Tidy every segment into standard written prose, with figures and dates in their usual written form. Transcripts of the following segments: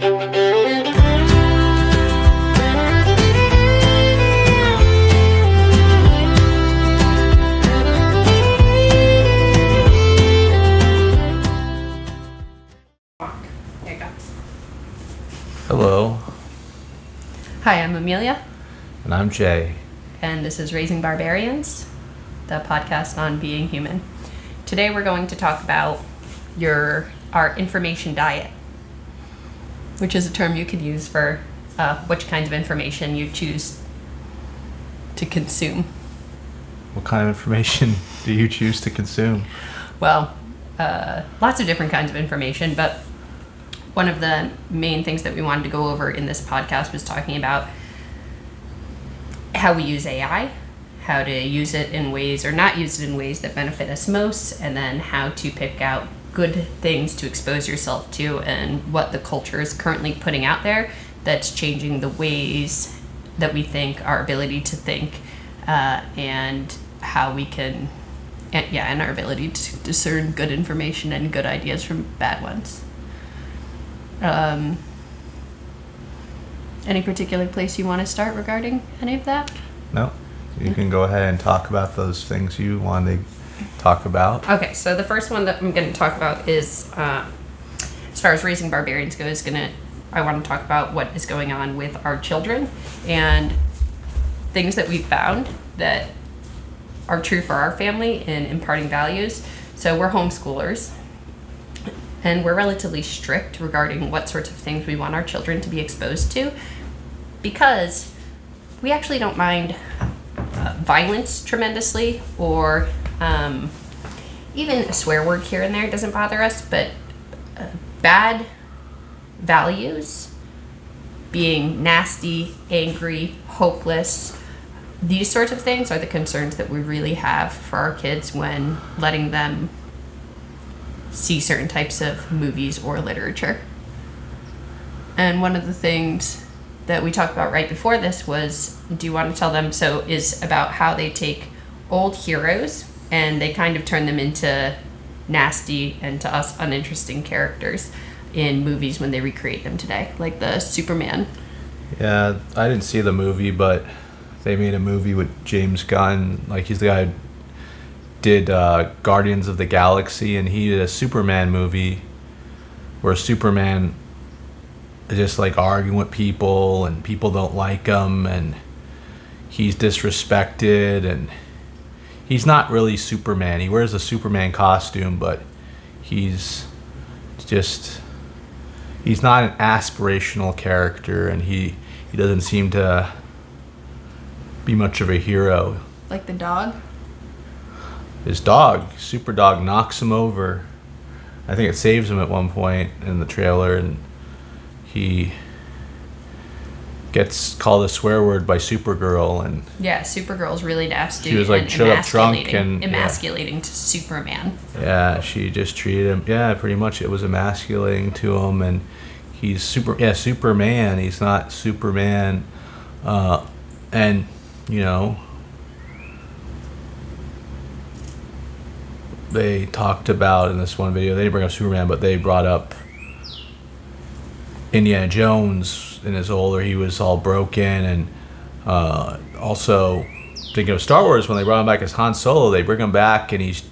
Hello. Hi, I'm Amelia, And I'm Jay. and this is Raising Barbarians, the podcast on being human. Today we're going to talk about our information diet, which is a term you could use for which kinds of information you choose to consume. What kind of information do you choose to consume? Well, lots of different kinds of information, but one of the main things that we wanted to go over in this podcast was talking about how we use AI, how to use it in ways or not use it in ways that benefit us most, and then how to pick out good things to expose yourself to and what the culture is currently putting out there that's changing the ways that we think, our ability to think, and how we can, and our ability to discern good information and good ideas from bad ones. Any particular place you want to start regarding any of that? No? You can go ahead and talk about those things you want to talk about. Okay, so the first one that I'm going to talk about is, as far as Raising Barbarians goes, I want to talk about what is going on with our children and things that we've found that are true for our family in imparting values. So we're homeschoolers, and we're relatively strict regarding what sorts of things we want our children to be exposed to, because we actually don't mind violence tremendously, or even a swear word here and there doesn't bother us, but bad values, being nasty, angry, hopeless, these sorts of things are the concerns that we really have for our kids when letting them see certain types of movies or literature. And one of the things that we talked about right before this was, do you want to tell them, is about how they take old heroes and they kind of turn them into nasty and to us uninteresting characters in movies when they recreate them today, like the Superman. Yeah, I didn't see the movie, but they made a movie with James Gunn. Like, he's the guy who did Guardians of the Galaxy, and he did a Superman movie where Superman is just like arguing with people and people don't like him and he's disrespected, and he's not really Superman. He wears a Superman costume, but he's not an aspirational character, and he doesn't seem to be much of a hero. Like the dog? His dog, Super Dog, knocks him over. I think it saves him at one point in the trailer, and he gets called a swear word by Supergirl, and yeah, Supergirl's really nasty. She was like, shut up, drunk, and emasculating to Superman. Yeah, she just treated him. Yeah, pretty much it was emasculating to him, and he's Superman. He's not Superman, and they talked about in this one video, they didn't bring up Superman, but they brought up Indiana Jones in his older, he was all broken, and also thinking of Star Wars, when they brought him back as Han Solo, they bring him back and he's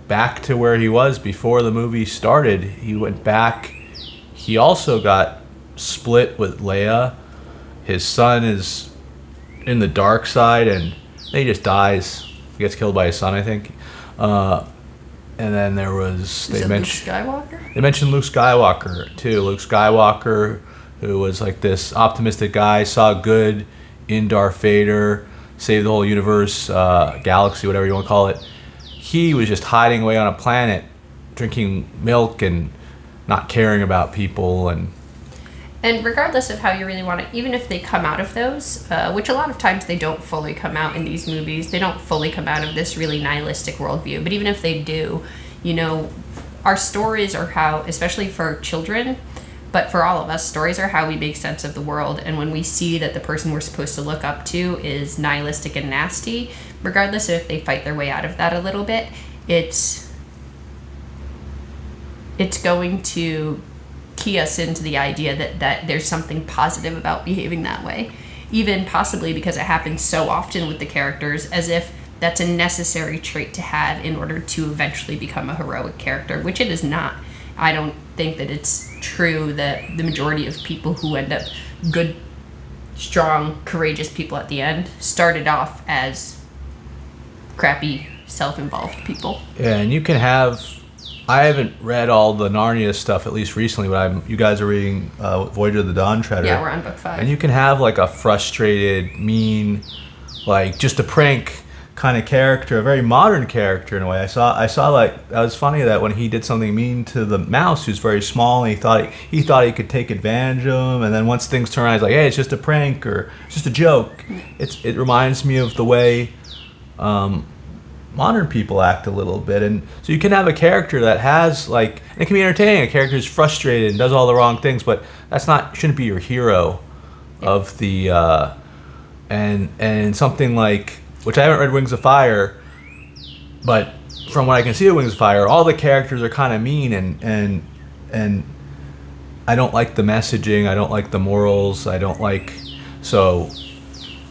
back to where he was before the movie started. He went back. He also got split with Leia. His son is in the dark side, and then he just dies. He gets killed by his son, I think. And then there was Luke Skywalker? They mentioned Luke Skywalker too. Luke Skywalker, who was like this optimistic guy, saw good in Darth Vader, saved the whole universe, galaxy, whatever you want to call it. He was just hiding away on a planet, drinking milk and not caring about people. And regardless of how you really want it, even if they come out of those, which a lot of times they don't fully come out in these movies, they don't fully come out of this really nihilistic worldview. But even if they do, our stories are how, especially for children, but for all of us, stories are how we make sense of the world. And when we see that the person we're supposed to look up to is nihilistic and nasty, regardless of if they fight their way out of that a little bit, it's going to key us into the idea that there's something positive about behaving that way, even possibly because it happens so often with the characters, as if that's a necessary trait to have in order to eventually become a heroic character, which it is not. I don't think that it's true that the majority of people who end up good, strong, courageous people at the end started off as crappy, self-involved people. Yeah, and you can have. I haven't read all the Narnia stuff, at least recently, but you guys are reading Voyage of the Dawn Treader. Yeah, we're on book 5. And you can have like a frustrated, mean, like just a prank kind of character, a very modern character in a way. I saw like that was funny that when he did something mean to the mouse, who's very small, and he thought he could take advantage of him, and then once things turn around, he's like, hey, it's just a prank or it's just a joke. It reminds me of the way modern people act a little bit, and so you can have a character that has like, and it can be entertaining. A character who's frustrated and does all the wrong things, but shouldn't be your hero of the and something like, which I haven't read Wings of Fire, but from what I can see of Wings of Fire, all the characters are kind of mean and I don't like the messaging. I don't like the morals. I don't like so.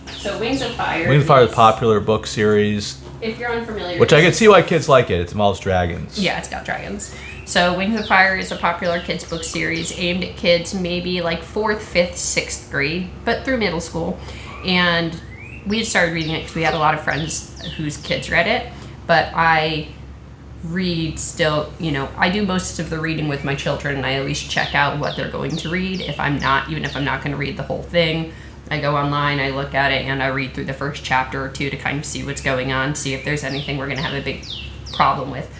So Wings of Fire. Wings of Fire is a popular book series. If you're unfamiliar, which I can see why kids like it. It involves dragons. Yeah, it's got dragons. So Wings of Fire is a popular kids book series aimed at kids maybe like 4th, 5th, 6th grade, but through middle school. And we had started reading it because we had a lot of friends whose kids read it. But I read still, I do most of the reading with my children, and I always check out what they're going to read. Even if I'm not going to read the whole thing, I go online, I look at it, and I read through the first chapter or two to kind of see what's going on, see if there's anything we're going to have a big problem with.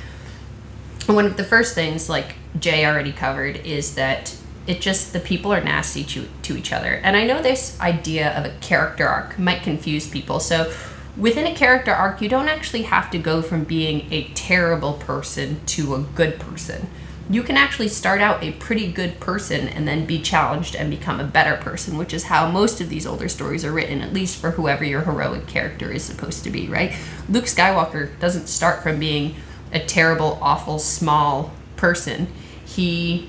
And one of the first things, like Jay already covered, is that the people are nasty to each other. And I know this idea of a character arc might confuse people. So within a character arc, you don't actually have to go from being a terrible person to a good person. You can actually start out a pretty good person and then be challenged and become a better person, which is how most of these older stories are written, at least for whoever your heroic character is supposed to be, right? Luke Skywalker doesn't start from being a terrible, awful, small person. He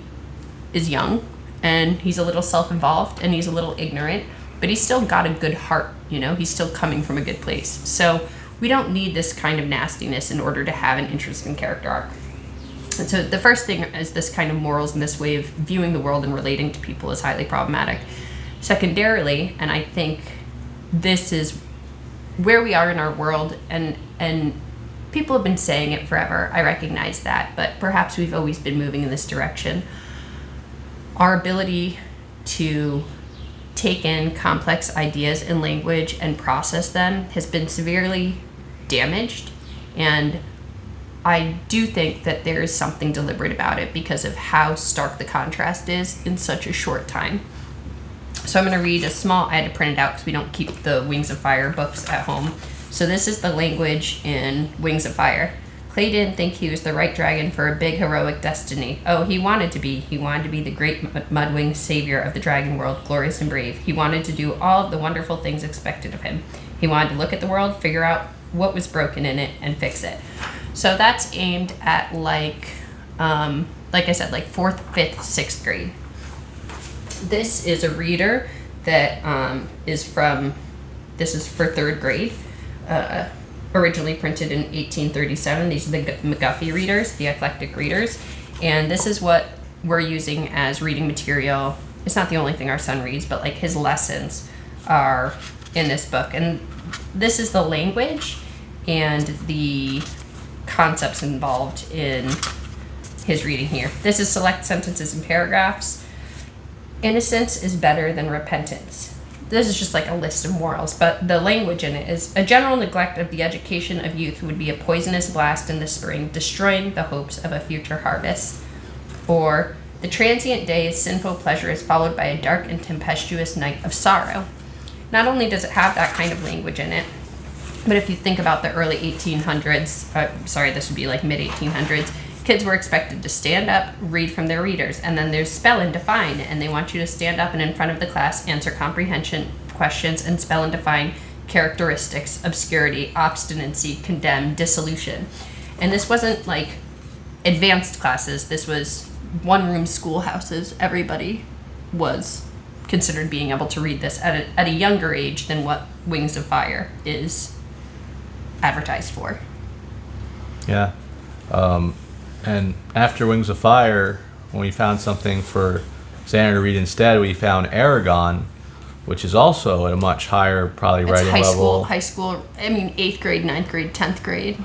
is young, and he's a little self-involved, and he's a little ignorant, but he's still got a good heart, He's still coming from a good place. So we don't need this kind of nastiness in order to have an interesting character arc. And so the first thing is this kind of morals and this way of viewing the world and relating to people is highly problematic. Secondarily, and I think this is where we are in our world, and people have been saying it forever, I recognize that, but perhaps we've always been moving in this direction. Our ability to take in complex ideas and language and process them has been severely damaged, and I do think that there is something deliberate about it because of how stark the contrast is in such a short time. So I'm going to read I had to print it out because we don't keep the Wings of Fire books at home. So this is the language in Wings of Fire. Clay didn't think he was the right dragon for a big heroic destiny. Oh, he wanted to be. He wanted to be the great mudwing savior of the dragon world, glorious and brave. He wanted to do all of the wonderful things expected of him. He wanted to look at the world, figure out what was broken in it, and fix it. So that's aimed at like I said, like 4th, 5th, 6th grade. This is a reader that this is for 3rd grade, originally printed in 1837. These are the McGuffey readers, the eclectic readers. And this is what we're using as reading material. It's not the only thing our son reads, but like his lessons are in this book. And this is the language and the concepts involved in his reading here. This is select sentences and paragraphs. Innocence is better than repentance. This is just like a list of morals, but the language in it is: a general neglect of the education of youth would be a poisonous blast in the spring, destroying the hopes of a future harvest. Or the transient day's sinful pleasure is followed by a dark and tempestuous night of sorrow. Not only does it have that kind of language in it, but if you think about the early 1800s, this would be like mid-1800s, kids were expected to stand up, read from their readers, and then there's spell and define, and they want you to stand up and in front of the class answer comprehension questions and spell and define characteristics, obscurity, obstinacy, condemn, dissolution. And this wasn't like advanced classes. This was one-room schoolhouses, everybody was considered being able to read this at a younger age than what Wings of Fire is advertised for. Yeah. And after Wings of Fire, when we found something for Xander to read instead, we found Aragon, which is also at a much higher probably It's writing level. high school, I mean 8th grade, 9th grade, 10th grade.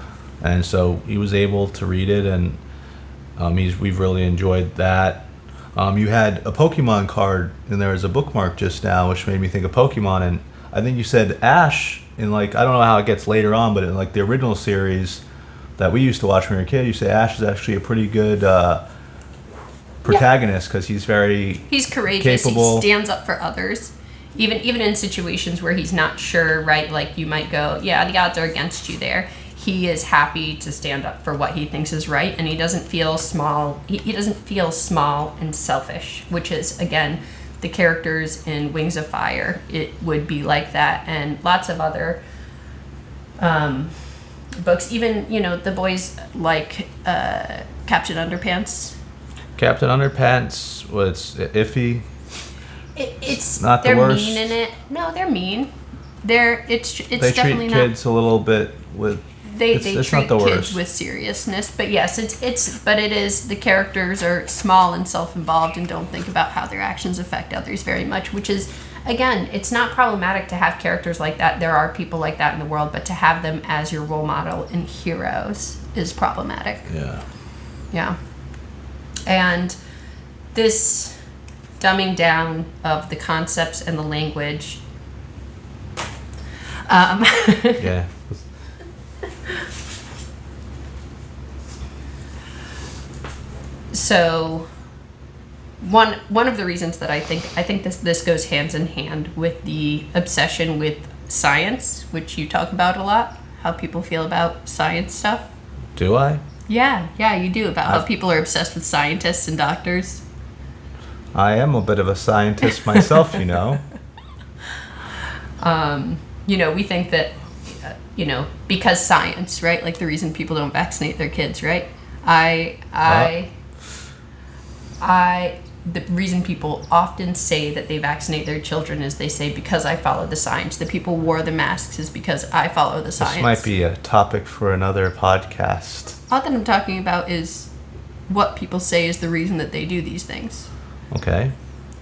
And so he was able to read it, and we've really enjoyed that. You had a Pokemon card, and there was a bookmark just now, which made me think of Pokemon. And I think you said Ash in like, I don't know how it gets later on, but in like the original series that we used to watch when we were a kid, you say Ash is actually a pretty good protagonist because he's he's courageous. capable. He stands up for others, even in situations where he's not sure. Right, like you might go, yeah, the odds are against you there. He is happy to stand up for what he thinks is right, and he doesn't feel small. He doesn't feel small and selfish, which is, again, the characters in Wings of Fire. It would be like that, and lots of other books. Even, the boys like Captain Underpants. Captain Underpants was iffy. It's not the they're worst. mean in it. No, they're mean. It's They definitely treat kids a little bit with. They it's treat not the kids worst. with seriousness, but yes, but it is, the characters are small and self-involved and don't think about how their actions affect others very much, which is, again, it's not problematic to have characters like that. There are people like that in the world, but to have them as your role model and heroes is problematic. Yeah. And this dumbing down of the concepts and the language. Yeah. So one of the reasons that I think this goes hands in hand with the obsession with science, which you talk about a lot, how people feel about science stuff. Do I? Yeah, you do, about how people are obsessed with scientists and doctors. I am a bit of a scientist myself, you know. We think that, because science, right? Like the reason people don't vaccinate their kids, right? The reason people often say that they vaccinate their children is they say, because I follow the science. The people wore the masks is because I follow the science. This might be a topic for another podcast. All that I'm talking about is what people say is the reason that they do these things. Okay.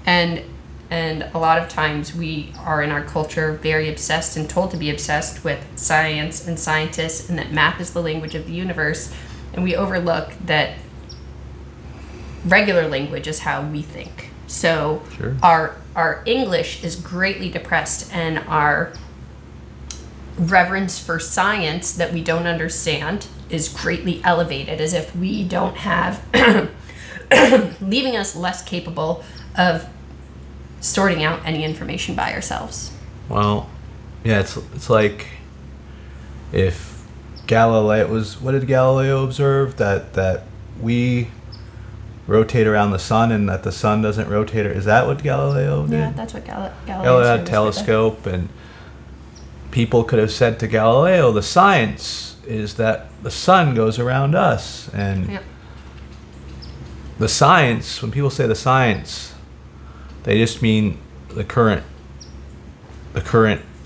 And a lot of times we are in our culture very obsessed and told to be obsessed with science and scientists, and that math is the language of the universe, and we overlook that regular language is how we think. So Sure. our English is greatly depressed, and our reverence for science that we don't understand is greatly elevated, as if we don't have, leaving us less capable of sorting out any information by ourselves. Well, yeah, it's like if Galileo what did Galileo observe? That we rotate around the sun and that the sun doesn't rotate. Is that what Galileo did? Yeah, that's what Galileo Galileo had a telescope, and people could have said to Galileo, the science is that the sun goes around us. And Yeah. the science, when people say the science, they just mean the current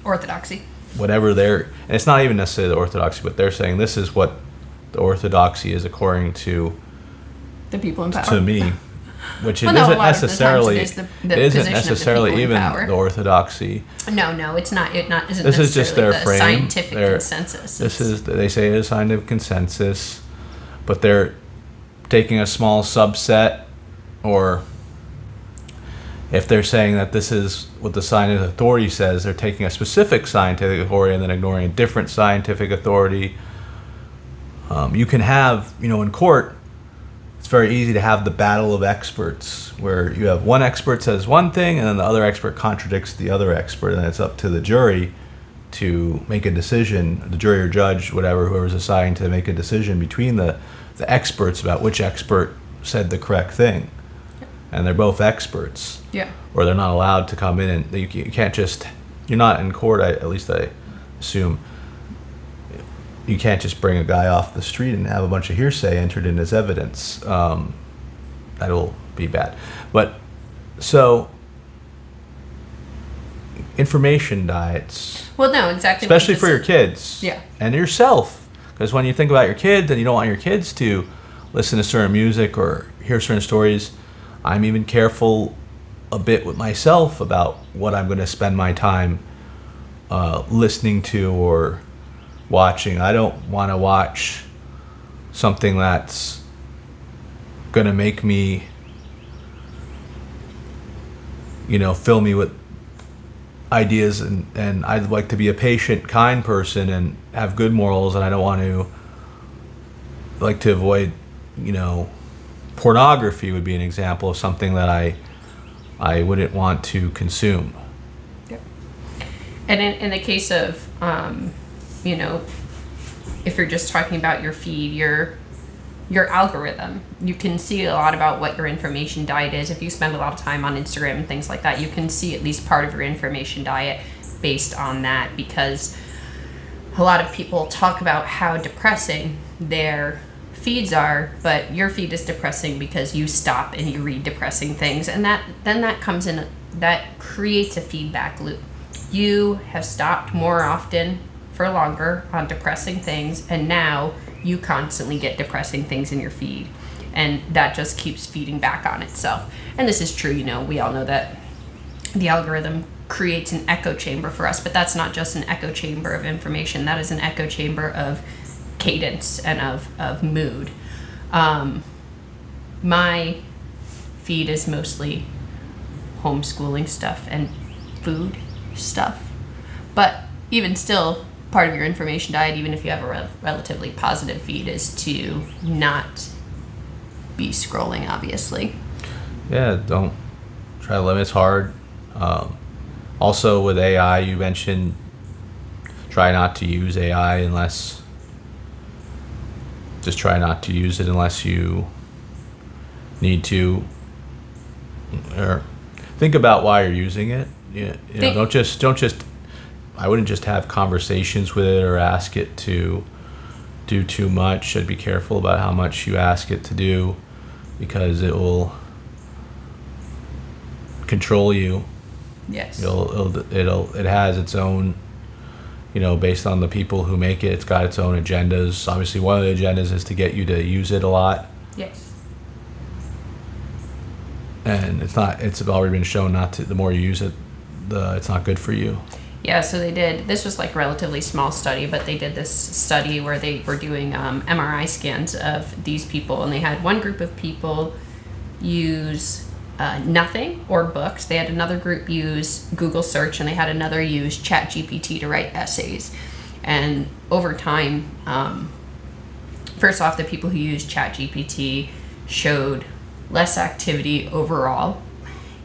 Orthodoxy. whatever they're, and it's not even necessarily the orthodoxy, but they're saying this is what the orthodoxy is according to The people in power. to me, which it Well, no, a isn't lot of the times necessarily. it is the It position isn't of the necessarily people in even power. the orthodoxy. No, it's not. Isn't This is just their necessarily the frame. scientific Their- consensus. This is, they say it is scientific consensus, but they're taking a small subset, or if they're saying that this is what the scientific authority says, they're taking a specific scientific authority and then ignoring a different scientific authority. You can have, in court, it's very easy to have the battle of experts, where you have one expert says one thing and then the other expert contradicts the other expert, and it's up to the jury to make a decision, the jury or judge, whatever, whoever's assigned to make a decision between the experts about which expert said the correct thing. And they're both experts. Yeah. Or they're not allowed to come in, and you can't just, you're not in court, at least I assume, you can't just bring a guy off the street and have a bunch of hearsay entered in as evidence. that'll be bad. But so information diets, Well, no, exactly. what especially you for your just kids, Yeah. and yourself, because when you think about your kids and you don't want your kids to listen to certain music or hear certain stories, I'm even careful a bit with myself about what I'm going to spend my time listening to or watching. I don't want to watch something that's going to make me, fill me with ideas, and I'd like to be a patient, kind person and have good morals, and I don't want to like to avoid, pornography would be an example of something that I wouldn't want to consume. Yep. And in the case of, if you're just talking about your feed, your algorithm, you can see a lot about what your information diet is. If you spend a lot of time on Instagram and things like that, you can see at least part of your information diet based on that, because a lot of people talk about how depressing their feeds are, but your feed is depressing because you stop and you read depressing things, and that comes in, that creates a feedback loop. You have stopped more often for longer on depressing things, and now you constantly get depressing things in your feed, and that just keeps feeding back on itself. And this is true, we all know that the algorithm creates an echo chamber for us, but that's not just an echo chamber of information. That is an echo chamber of cadence and of mood. My feed is mostly homeschooling stuff and food stuff, but even still, part of your information diet, even if you have a relatively positive feed, is to not be scrolling, obviously. Yeah, don't try to limit. It's hard. Also with AI, you mentioned try not to use AI unless you need to, or think about why you're using it. Don't just I wouldn't just have conversations with it or ask it to do too much. I'd be careful about how much you ask it to do, because it will control you. Yes. It has its own, based on the people who make it, it's got its own agendas. Obviously, one of the agendas is to get you to use it a lot. Yes. And it's already been shown not to, the more you use it, it's not good for you. Yeah, so this was like a relatively small study, but they did this study where they were doing MRI scans of these people, and they had one group of people use nothing or books. They had another group use Google search, and they had another use ChatGPT to write essays. And over time, first off, the people who used ChatGPT showed less activity overall,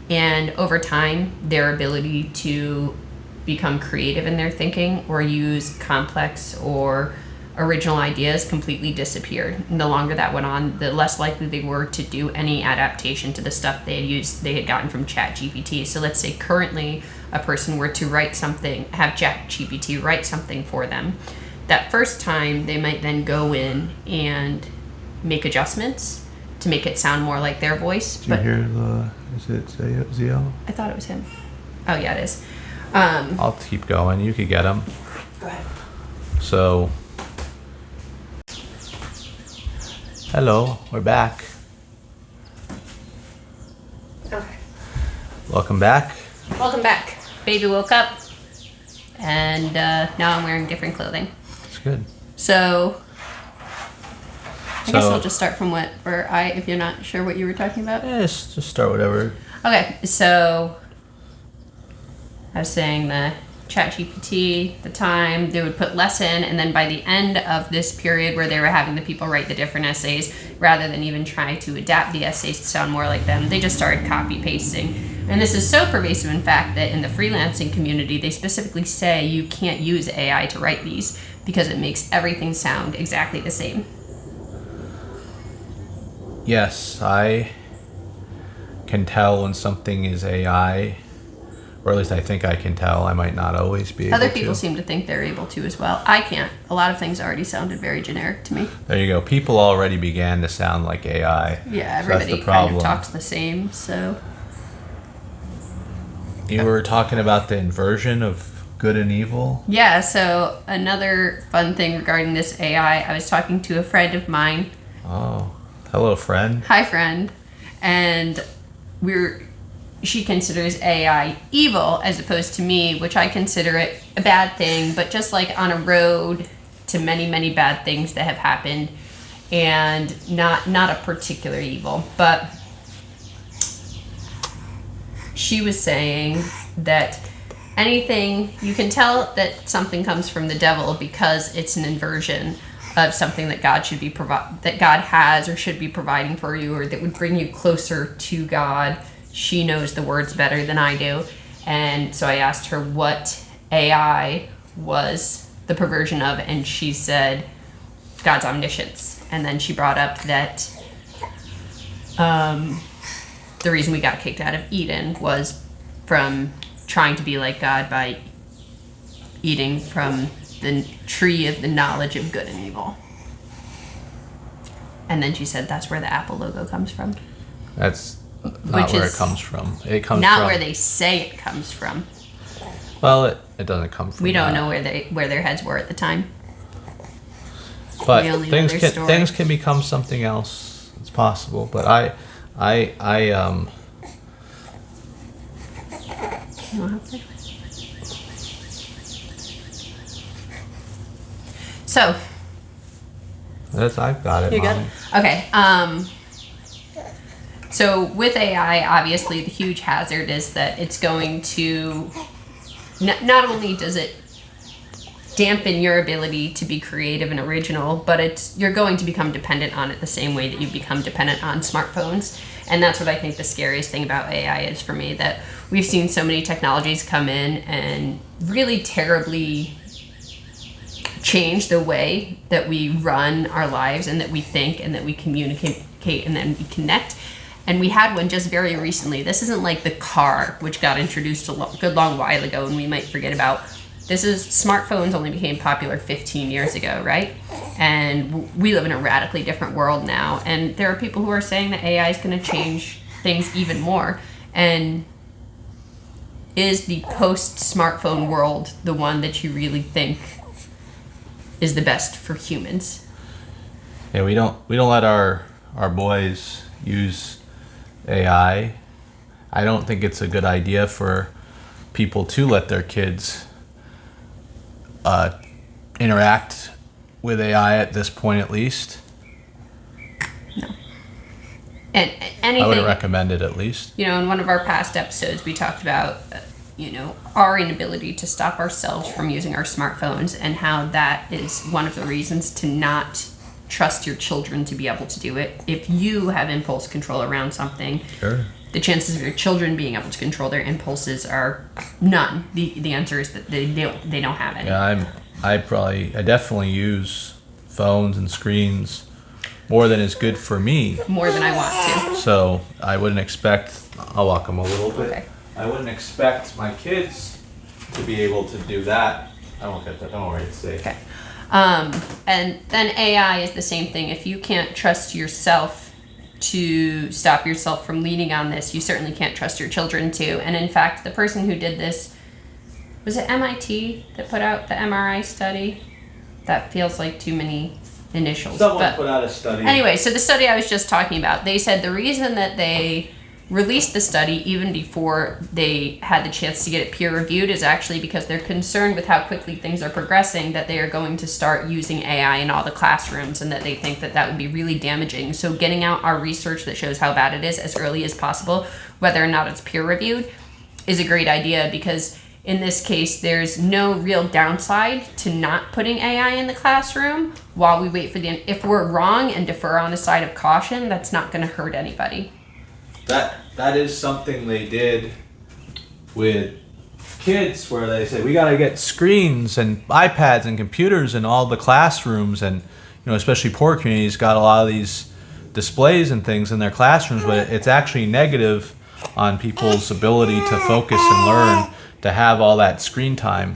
and over time, their ability to become creative in their thinking or use complex or original ideas completely disappeared. And the longer that went on, the less likely they were to do any adaptation to the stuff they had gotten from ChatGPT. So let's say currently a person were to write something, have ChatGPT write something for them. That first time, they might then go in and make adjustments to make it sound more like their voice. Do you hear is it Zio? I thought it was him. Oh yeah, it is. I'll keep going. You could get them. Go ahead. So, hello, we're back. Okay. Welcome back. Welcome back. Baby woke up, and now I'm wearing different clothing. It's good. So, I guess I'll just start from if you're not sure what you were talking about. Yeah, just start whatever. Okay, so I was saying the ChatGPT, the time, they would put less in, and then by the end of this period where they were having the people write the different essays, rather than even try to adapt the essays to sound more like them, they just started copy pasting. And this is so pervasive, in fact, that in the freelancing community, they specifically say you can't use AI to write these because it makes everything sound exactly the same. Yes, I can tell when something is AI or at least I think I can tell. I might not always be able Other to. people seem to think they're able to as well. I can't. A lot of things already sounded very generic to me. There you go. People already began to sound like AI. Yeah, So that's everybody the kind problem. of talks the same, so. You were talking about the inversion of good and evil. Yeah, so another fun thing regarding this AI, I was talking to a friend of mine. Oh, hello, friend. Hi, friend. And she considers AI evil as opposed to me, which I consider it a bad thing, but just like on a road to many, many bad things that have happened, and not a particular evil. But she was saying that anything, you can tell that something comes from the devil because it's an inversion of something that God should be that God has or should be providing for you, or that would bring you closer to God. She knows the words better than I do. And so I asked her what AI was the perversion of, and she said God's omniscience. And then she brought up that the reason we got kicked out of Eden was from trying to be like God by eating from the tree of the knowledge of good and evil. And then she said that's where the Apple logo comes from. That's not Which where is it comes from. It comes Not from, where they say it comes from. Well, it doesn't come from. We don't that. know where their heads were at the time. But we only know things their can story. things can become something else. It's possible. But I So I've got it. you got Mommy. it. Okay. So with AI, obviously the huge hazard is that it's going to not only does it dampen your ability to be creative and original, but you're going to become dependent on it the same way that you become dependent on smartphones. And that's what I think the scariest thing about AI is for me, that we've seen so many technologies come in and really terribly change the way that we run our lives and that we think and that we communicate and then we connect. And we had one just very recently. This isn't like the car, which got introduced a good long while ago and we might forget about. This is, smartphones only became popular 15 years ago, right? And we live in a radically different world now. And there are people who are saying that AI is going to change things even more. And is the post-smartphone world the one that you really think is the best for humans? Yeah, we don't let our boys use AI. I don't think it's a good idea for people to let their kids interact with AI at this point, at least. And I anything, would recommend it at least. you know, in one of our past episodes, we talked about, our inability to stop ourselves from using our smartphones and how that is one of the reasons to not trust your children to be able to do it. If you have impulse control around something, Sure. the chances of your children being able to control their impulses are none. The answer is that they don't have any. Yeah, I definitely use phones and screens more than is good for me. More than I want to. So I wouldn't expect. I'll walk them a little bit. Okay. I wouldn't expect my kids to be able to do that. I won't get that. Don't worry, it's safe. Okay. And then AI is the same thing. If you can't trust yourself to stop yourself from leaning on this, you certainly can't trust your children to. And in fact, the person who did this, was it MIT that put out the MRI study? That feels like too many initials. Someone put out a study. Anyway, so the study I was just talking about, they said the reason that they released the study even before they had the chance to get it peer reviewed is actually because they're concerned with how quickly things are progressing, that they are going to start using AI in all the classrooms, and that they think that would be really damaging. So getting out our research that shows how bad it is as early as possible, whether or not it's peer reviewed, is a great idea, because in this case, there's no real downside to not putting AI in the classroom while we wait for if we're wrong and defer on the side of caution, that's not going to hurt anybody. That is something they did with kids, where they said we got to get screens and iPads and computers in all the classrooms, and especially poor communities got a lot of these displays and things in their classrooms, but it's actually negative on people's ability to focus and learn to have all that screen time.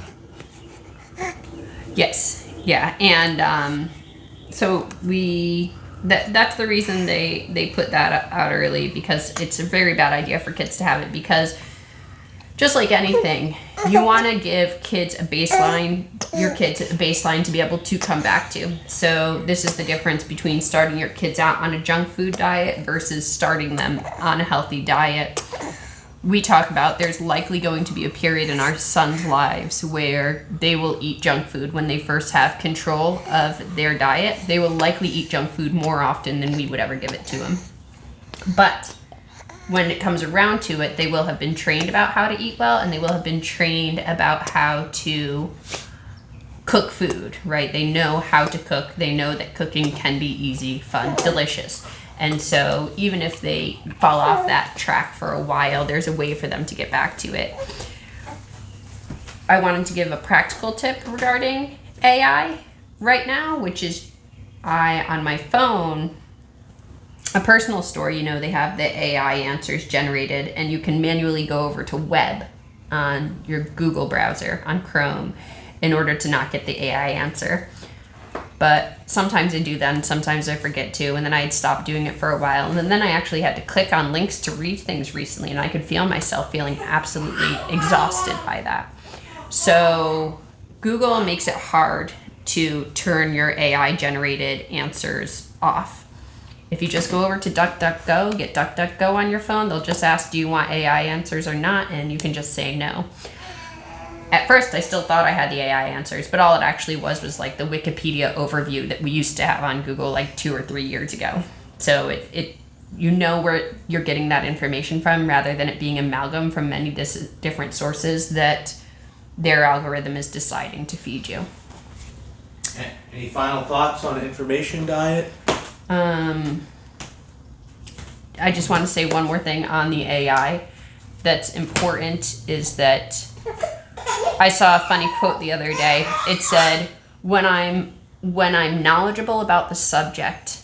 Yes. Yeah. And so that's the reason they put that out early, because it's a very bad idea for kids to have it, because just like anything, you want to give your kids a baseline to be able to come back to. So this is the difference between starting your kids out on a junk food diet versus starting them on a healthy diet. We talk about there's likely going to be a period in our sons' lives where they will eat junk food when they first have control of their diet. They will likely eat junk food more often than we would ever give it to them. But when it comes around to it, they will have been trained about how to eat well, and they will have been trained about how to cook food, right? They know how to cook. They know that cooking can be easy, fun, delicious. And so even if they fall off that track for a while, there's a way for them to get back to it. I wanted to give a practical tip regarding AI right now, which is on my phone, a personal store, they have the AI answers generated, and you can manually go over to web on your Google browser, on Chrome, in order to not get the AI answer. But sometimes I do that, and sometimes I forget to, and then I had stopped doing it for a while, and then I actually had to click on links to read things recently, and I could feel myself feeling absolutely exhausted by that. So Google makes it hard to turn your AI generated answers off. If you just go over to DuckDuckGo, get DuckDuckGo on your phone, they'll just ask, do you want AI answers or not? And you can just say no. At first, I still thought I had the AI answers, but all it actually was like the Wikipedia overview that we used to have on Google like 2 or 3 years ago. So it where you're getting that information from, rather than it being amalgam from many different sources that their algorithm is deciding to feed you. Any final thoughts on information diet? I just want to say one more thing on the AI that's important, is that I saw a funny quote the other day. It said, when I'm knowledgeable about the subject,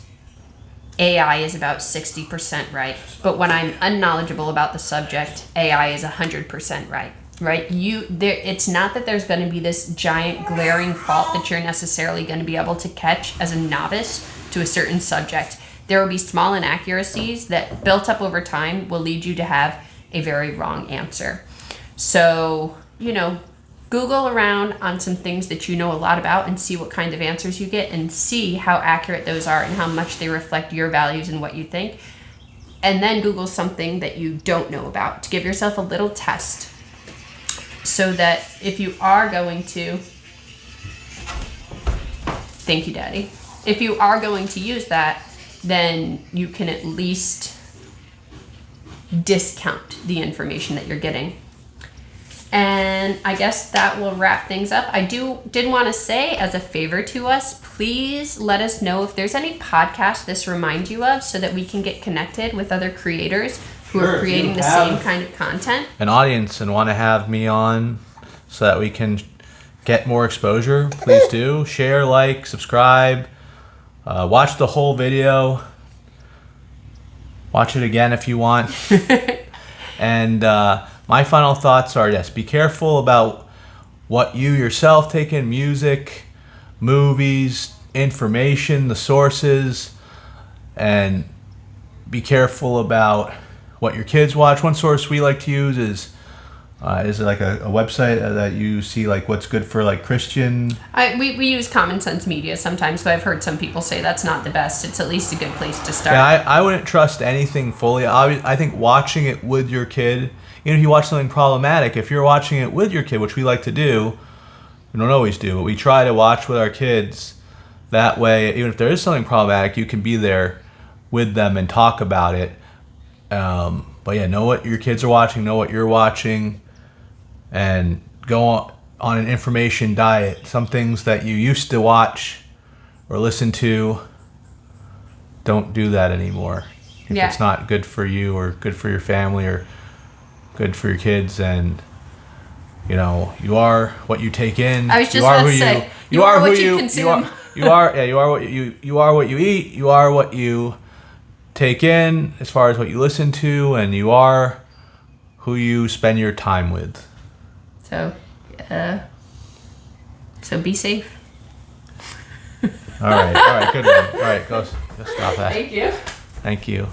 AI is about 60% right. But when I'm unknowledgeable about the subject, AI is 100% right. Right? It's not that there's going to be this giant glaring fault that you're necessarily going to be able to catch as a novice to a certain subject. There will be small inaccuracies that, built up over time, will lead you to have a very wrong answer. So, Google around on some things that you know a lot about and see what kind of answers you get, and see how accurate those are and how much they reflect your values and what you think. And then Google something that you don't know about to give yourself a little test, so that if you are going to, thank you, Daddy. If you are going to use that, then you can at least discount the information that you're getting. And I guess that will wrap things up. I did want to say, as a favor to us, please let us know if there's any podcast this reminds you of, so that we can get connected with other creators who are creating the same kind of content. An audience and want to have me on so that we can get more exposure, please do. Share, like, subscribe. Watch the whole video. Watch it again if you want. And my final thoughts are, yes, be careful about what you yourself take in: music, movies, information, the sources, and be careful about what your kids watch. One source we like to use is like a website that you see like what's good for like Christian. We use Common Sense Media sometimes, but I've heard some people say that's not the best. It's at least a good place to start. Yeah, I wouldn't trust anything fully. I think watching it with your kid, if you watch something problematic, if you're watching it with your kid, which we like to do, we don't always do, but we try to watch with our kids. That way, even if there is something problematic, you can be there with them and talk about it. But yeah, know what your kids are watching, know what you're watching, and go on an information diet. Some things that you used to watch or listen to, don't do that anymore. If it's not good for you or good for your family or good for your kids, and you are what you take in. I was just about to say, you are what you consume. You are what you eat. You are what you take in as far as what you listen to, and you are who you spend your time with. So, so be safe. All right, good one. All right, go stop that. Thank you. Thank you.